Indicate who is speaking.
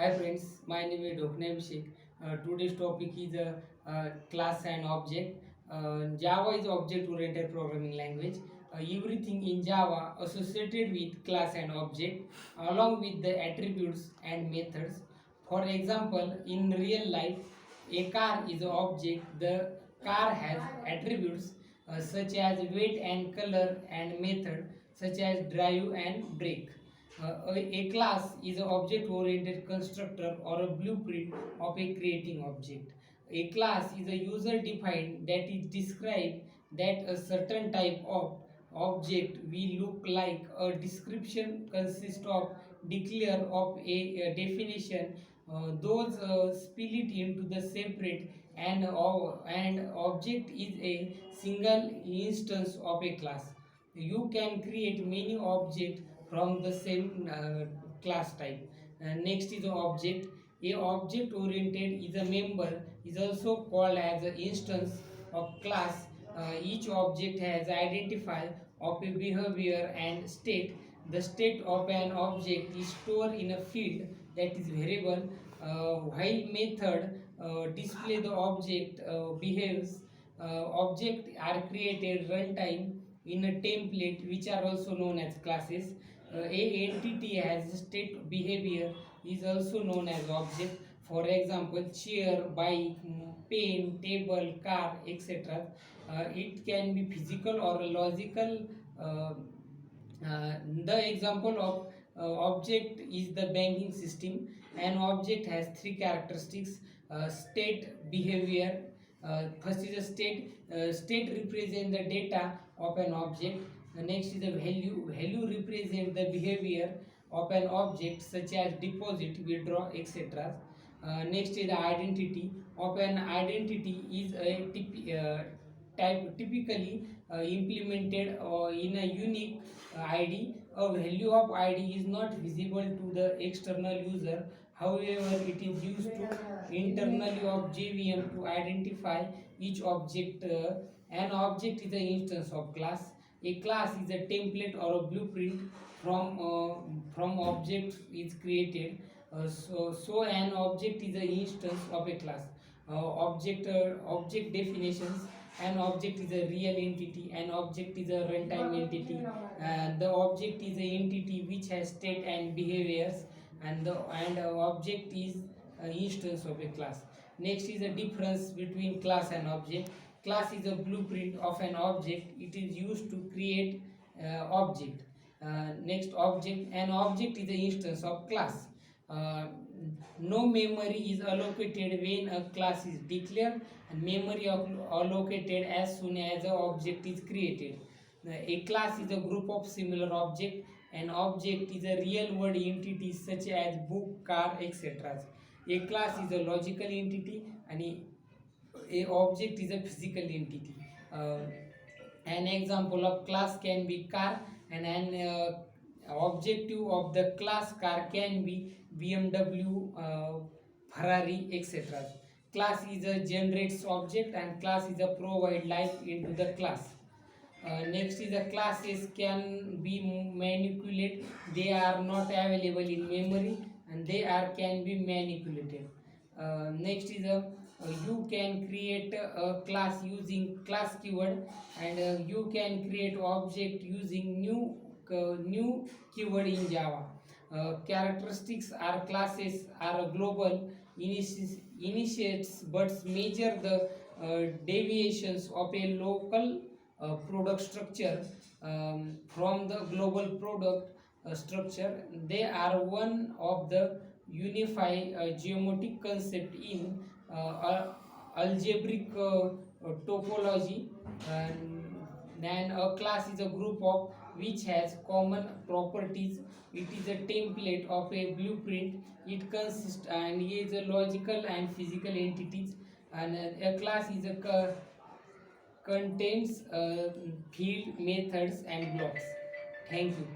Speaker 1: Hi friends, my name is Dokne Abhishek. Today's topic is class and object. Java is object-oriented programming language. Everything in Java associated with class and object, along with the attributes and methods. For example, in real life, a car is an object. The car has attributes such as weight and color, and method such as drive and brake. A class is an object-oriented constructor or a blueprint of a creating object. A class is a user-defined that is described that a certain type of object will look like. A description consists of declare of a definition. Those split into the separate and object is a single instance of a class. You can create many objects from the same class type. Next is the object. A object oriented is a member is also called as an instance of class. Each object has identifier of a behavior and state. The state of an object is stored in a field that is variable, while method display the object behaves. Object are created runtime in a template, which are also known as classes. A entity has state behavior is also known as object. For example, chair, bike, pen, table, car, etc. It can be physical or logical. Uh, the example of object is the banking system. An object has three characteristics: state, behavior. First is a state. State represents the data of an object. Next is the value. Value represents the behavior of an object, such as deposit, withdraw, etc. Next is the identity. Of an identity is a typically implemented in a unique ID. A value of ID is not visible to the external user. However, it is used to internally of JVM to identify each object. An object is an instance of class. A class is a template or a blueprint from object is created. So an object is an instance of a class. Object definitions. An object is a real entity. An object is a runtime entity. The object is an entity which has state and behaviors, and object is an instance of a class. Next is the difference between class and object. Class is a blueprint of an object. It is used to create object. Next, object. An object is an instance of class. Uh, no memory is allocated when a class is declared, and memory allocated as soon as an object is created. A class is a group of similar objects. An object is a real world entity such as book, car, etc. A class is a logical entity, and a object is a physical entity. An example of class can be car, and an objective of the class car can be BMW, Ferrari, etc. Class is a generates object, and class is a provide life into the class. Next is the classes can be manipulated. They are not available in memory, and they are can be manipulated. Next is a you can create a class using class keyword, and you can create object using new keyword in Java. Characteristics are classes are global initiates but measure the deviations of a local product structure from the global product structure. They are one of the unify geometric concept in algebraic topology. Then a class is a group of which has common properties. It is a template of a blueprint. It consists and is a logical and physical entities. And a class is a contains field methods and blocks. Thank you.